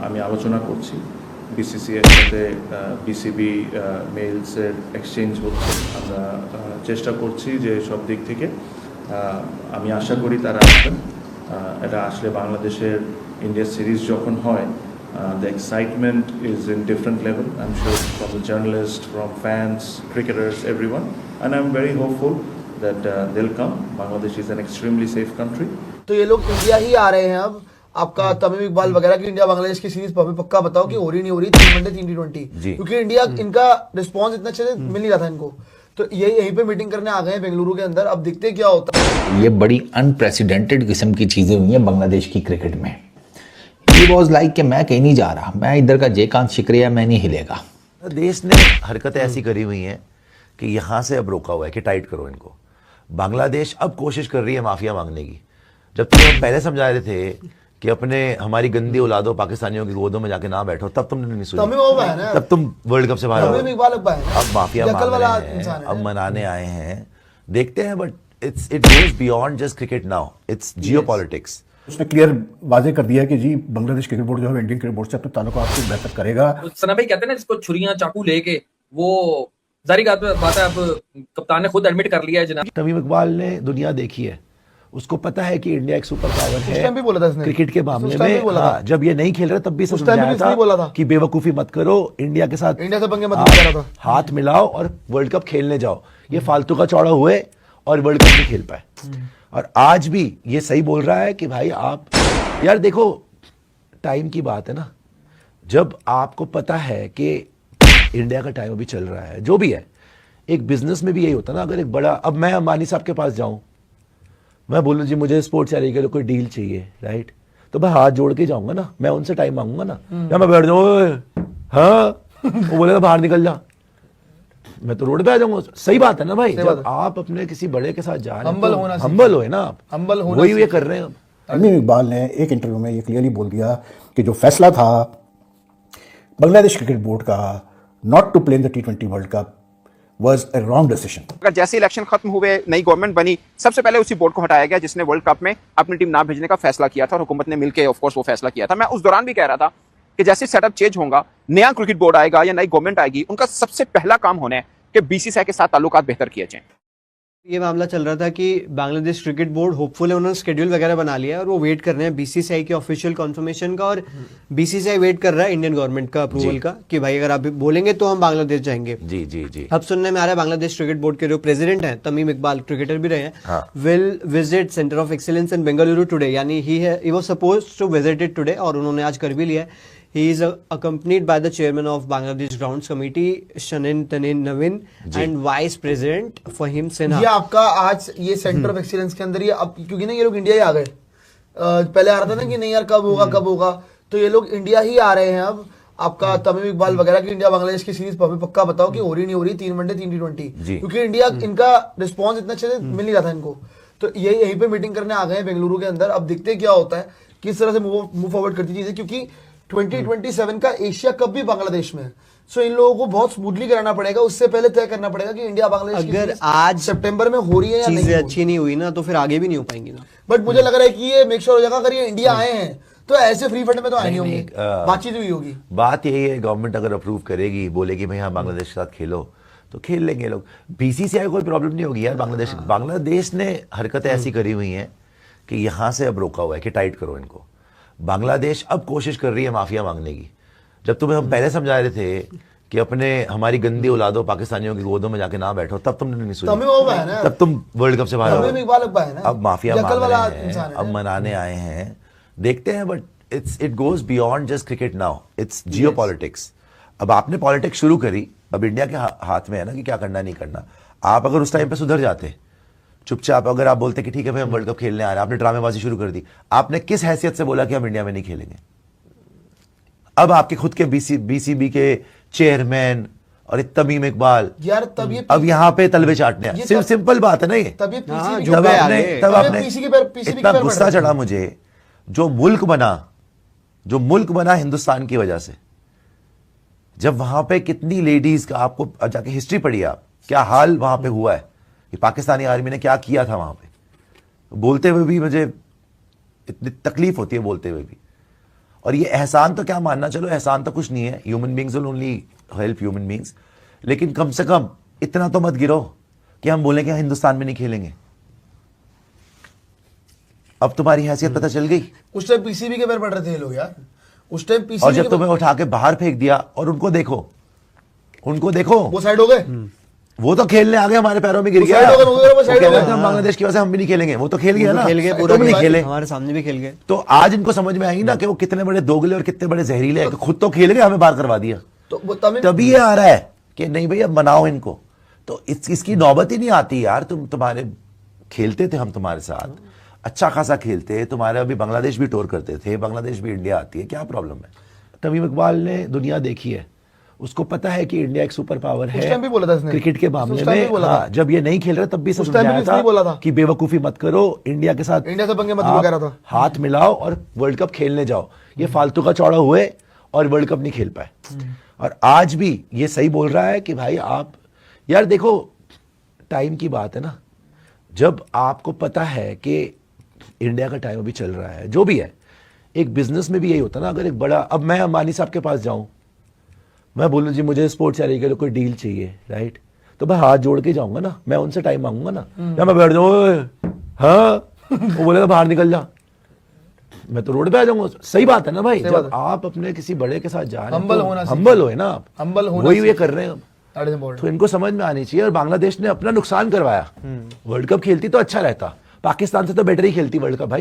আমি আলোচনা করছি বিসিসিআই এর সাথে বিসিবি মেইলসের এক্সচেঞ্জ হচ্ছে। আমরা চেষ্টা করছি যে সব দিক থেকে আমি আশা করি তারা আসবেন। এটা আসলে বাংলাদেশের ইন্ডিয়া সিরিজ যখন হয় the excitement is in different level, I'm sure, from the journalists, from fans, cricketers, everyone, and I'm very hopeful that they'll come. Bangladesh is an extremely safe country. तो ये लोग इंडिया ही आ रहे हैं अब। आपका तमीम इकबाल वगैरह की इंडिया बांग्लादेश की सीरीज पक्का बताओ कि हो रही नहीं हो रही 3 वनडे 3 T20, क्योंकि इंडिया इनका रिस्पांस इतना अच्छे से मिल नहीं रहा था इनको, तो ये यहीं पे मीटिंग करने आ गए हैं बेंगलुरु के अंदर। अब देखते क्या होता है। ये बड़ी अनप्रेसिडेंटेड किस्म की चीजें हुई हैं बांग्लादेश की क्रिकेट में। ये वॉज लाइक कि मैं कहीं नहीं जा रहा, मैं इधर का जयकांत शिकरिया मैं नहीं हिलेगा। देश ने हरकतें ऐसी करी हुई हैं कि यहाँ से अब रोका हुआ है कि टाइट करो इनको। बांग्लादेश अब कोशिश कर रही है माफिया मांगने की। जब तुम पहले समझा रहे थे कि अपने हमारी गंदी औलादों पाकिस्तानियों की गोदों में जाके ना बैठो, तब तुमने नहीं सुनी, तब तुम वर्ल्ड कप से बाहर हो। अब माफिया मांग रहे हैं, अब मनाने आए हैं, देखते हैं। But it goes beyond just cricket now, it's geopolitics. उसने क्लियर वाजे कर दिया कि जी बांग्लादेश क्रिकेट बोर्ड जो है इंडियन क्रिकेट बोर्ड से अपने ताल्लुकात को बेहतर करेगा। सना भाई कहते हैं ना जिसको छुरियां चाकू लेके, वो जारी बात है, अब कप्तान ने खुद एडमिट कर लिया है जनाब। तमीम इकबाल ने दुनिया देखी है, उसको पता है कि इंडिया एक सुपर पावर है क्रिकेट के मामले में। हाँ, जब ये नहीं खेल रहे तब भी समझाया था कि बेवकूफी मत करो, इंडिया के साथ हाथ मिलाओ और वर्ल्ड कप खेलने जाओ। ये फालतू का चौड़ा हुए और वर्ल्ड कप नहीं खेल पाए। और आज भी ये सही बोल रहा है कि भाई आप यार देखो, टाइम की बात है ना। जब आपको पता है कि इंडिया का टाइम अभी चल रहा है, जो भी है, एक बिजनेस में भी यही होता है ना। अगर एक बड़ा, अब मैं अंबानी साहब के पास जाऊं, मैं बोलूं जी मुझे स्पोर्ट्स चैनल के लिए कोई डील चाहिए, राइट, तो मैं हाथ जोड़ के जाऊंगा ना, मैं उनसे टाइम मांगूंगा ना, या मैं बैठ जाऊं हाँ वो बोलेगा बाहर निकल जा, मैं तो रोड पे आ जाऊंगा। सही बात है ना भाई। जब आप अपने किसी बड़े के साथ जा रहे हैं, हम्बल हो ना आप, वही ये कर रहे हैं। तमीम इकबाल ने एक इंटरव्यू में ये क्लियरली बोल दिया कि जो फैसला था बांग्लादेश क्रिकेट बोर्ड का not to play in the T20 world cup was a wrong decision. अगर जैसे इलेक्शन खत्म हुए, नई गवर्नमेंट बनी, सबसे पहले उसी बोर्ड को हटाया गया जिसने वर्ल्ड कप में अपनी टीम ना भेजने का फैसला किया था, और हुकूमत ने मिलकर ऑफ कोर्स वो फैसला किया था। मैं उस दौरान भी कह रहा था कि जैसे सेटअप चेंज होगा, नया क्रिकेट बोर्ड आएगा या नई गवर्नमेंट आएगी, उनका सबसे पहला काम होना है कि बीसीसीआई के साथ ताल्लुकात बेहतर किए जाएं। ये मामला चल रहा था कि बांग्लादेश क्रिकेट बोर्ड होपफुल है, उन्होंने शेड्यूल वगैरह बना लिया है और वो वेट कर रहे हैं बीसीसीआई के ऑफिशियल कंफर्मेशन का, और बीसीसीआई वेट कर रहा है इंडियन गवर्नमेंट का अप्रूवल का कि भाई अगर आप बोलेंगे तो हम बांग्लादेश जाएंगे। जी जी जी। अब सुनने में आ रहा है बांग्लादेश क्रिकेट बोर्ड के जो प्रेसिडेंट हैं तमीम इकबाल, क्रिकेटर भी रहे हैं, will visit centre of excellence in Bengaluru today, यानी ही was supposed to visit it today, और उन्होंने आज कर भी लिया है। He is accompanied by the chairman of Bangladesh Grounds Committee, Shanin Tanin Navin, and Vice President Fahim Sinha। ये आपका आज ये सेंटर ऑफ एक्सीलेंस के अंदर ये अब, क्योंकि ना ये लोग इंडिया ही आ गए। पहले आ रहा था ना कि नहीं यार कब होगा, तो ये लोग इंडिया ही आ रहे हैं अब। आपका तमीम इकबाल वगैरह की इंडिया बांग्लादेश की सीरीज पक्का बताओ कि हो रही नहीं हो रही 3 वनडे 3 T20, क्योंकि इंडिया इनका रिस्पांस इतना अच्छे से मिल नहीं रहा था इनको, तो ये यहीं पे मीटिंग करने आ गए हैं बेंगलुरु के अंदर। अब देखते क्या होता है, किस तरह से मूव फॉरवर्ड करती चीजें, क्योंकि 2027 का एशिया कप भी बांग्लादेश में है। सो इन लोगों को बहुत स्मूथली कराना पड़ेगा, उससे पहले तय करना पड़ेगा कि इंडिया बांग्लादेश अगर आज सितंबर में हो रही है या नहीं, चीजें अच्छी नहीं हुई ना तो फिर आगे भी नहीं हो पाएंगी ना। बट मुझे लग रहा है कि ये मेक श्योर हो जाएगा, अगर ये इंडिया आए हैं तो ऐसे फ्री फंड में तो आए नहीं होंगे, बातचीत हुई होगी। बात यही है, गवर्नमेंट अगर अप्रूव करेगी, बोलेगी भाई हाँ बांग्लादेश के साथ खेलो, तो खेल लेंगे लोग। बीसीसीआई को कोई प्रॉब्लम नहीं होगी यार। बांग्लादेश ने हरकतें ऐसी करी हुई हैं कि यहाँ से अब रोका हुआ है कि टाइट करो इनको। बांग्लादेश अब कोशिश कर रही है माफिया मांगने की। जब तुम्हें हम पहले समझा रहे थे कि अपने हमारी गंदी औलादों पाकिस्तानियों की गोदों में जाके ना बैठो, तब तुमने नहीं सुनी, तब तुम वर्ल्ड कप से बाहर हो। अब माफिया मांग रहे हैं, अब मनाने आए हैं, देखते हैं। But it goes beyond just cricket now, it's geopolitics. अब आपने पॉलिटिक्स शुरू करी, अब इंडिया के हाथ में है ना कि क्या करना नहीं करना। आप अगर उस टाइम पे सुधर जाते चुपचाप, अगर आप बोलते कि ठीक है भाई हम वर्ल्ड कप खेलने आ रहे हैं, आपने ड्रामेबाजी शुरू कर दी। आपने किस हैसियत से बोला कि हम इंडिया में नहीं खेलेंगे? अब आपके खुद के बीसीबी के चेयरमैन और तमीम इकबाल यार तब ये अब यहाँ पे तलबे चाटने, सिंपल बात है ना ये। तब आपने इतना गुस्सा चढ़ा मुझे। जो मुल्क बना हिंदुस्तान की वजह से, जब वहां पे कितनी लेडीज का, आपको जाके हिस्ट्री पढ़िए आप, क्या हाल वहां पे हुआ है, कि पाकिस्तानी आर्मी ने क्या किया था वहां पे। बोलते हुए भी मुझे इतनी तकलीफ होती है, बोलते हुए भी। और ये एहसान तो क्या मानना, चलो एहसान तो कुछ नहीं है, human beings will only help human beings, लेकिन कम से कम इतना तो मत गिरो कि हम बोलें कि हिंदुस्तान में नहीं खेलेंगे। अब तुम्हारी हैसियत पता चल गई। उस टाइम पीसीबी के पैर पड़ रहे थे ये लोग यार, उस टाइम और पीसीबी जब तुम्हें उठा के बाहर फेंक दिया, और उनको देखो, उनको देखो, वो साइड हो गए। वो तो खेलने आ गए, हमारे पैरों में गिर वो गया। साइड हो गए, वो साइड कह हो रहे गए। थे हम बांग्लादेश की वजह से हम भी नहीं खेलेंगे, वो तो खेल गया ना, खेल गए, तुम नहीं खेले। हमारे सामने भी खेल गए। तो आज इनको समझ में आएगी ना कि वो कितने बड़े दोगले और कितने बड़े जहरीले हैं, कि खुद तो खेल गए, हमें बाहर करवा दिया। तो वो तमिल तभी ये आ रहा है कि नहीं भैया बनाओ इनको। तो इसकी नौबत ही नहीं आती यार। तुम्हारे खेलते थे हम तुम्हारे साथ, अच्छा खासा खेलते, तुम्हारे अभी बांग्लादेश भी टूर करते थे, बांग्लादेश भी इंडिया आती है, क्या प्रॉब्लम है? तमीम इकबाल ने दुनिया देखी है, उसको पता है कि इंडिया एक सुपर पावर है। उस टाइम भी बोला था इसने, क्रिकेट के मामले उस टाइम भी में। बोला था। हाँ, जब ये नहीं खेल रहे तब भी उस टाइम भी समझाया इसने बोला था कि बेवकूफी मत करो, इंडिया के साथ, इंडिया से पंगे मत लो, आप कह रहा था। हाथ मिलाओ और वर्ल्ड कप खेलने जाओ। ये फालतू का चौड़ा हुए और वर्ल्ड कप नहीं खेल पाए। और आज भी ये सही बोल रहा है कि भाई आप, यार देखो टाइम की बात है ना, जब आपको पता है कि इंडिया का टाइम अभी चल रहा है, जो भी है, एक बिजनेस में भी यही होता है ना। अगर एक बड़ा, अब मैं अंबानी साहब के पास जाऊं, मैं बोलूं जी मुझे स्पोर्ट्स चाहिए के लिए कोई डील चाहिए, राइट, तो मैं हाथ जोड़ के जाऊंगा ना, मैं उनसे टाइम मांगूंगा ना, या मैं बैठ जाऊँ, हाँ वो बोलेगा बाहर निकल जा, मैं तो रोड पे आ जाऊंगा। सही बात है ना भाई, जब आप अपने किसी बड़े के साथ जा रहे हैं, हम्बल हो ना आप, हम्बल होना, वही ये कर रहे हैं। That is important. तो इनको समझ में आनी चाहिए। और बांग्लादेश ने अपना नुकसान करवाया। वर्ल्ड कप खेलती तो अच्छा रहता, पाकिस्तान से तो बेटर ही खेलती वर्ल्ड कप भाई।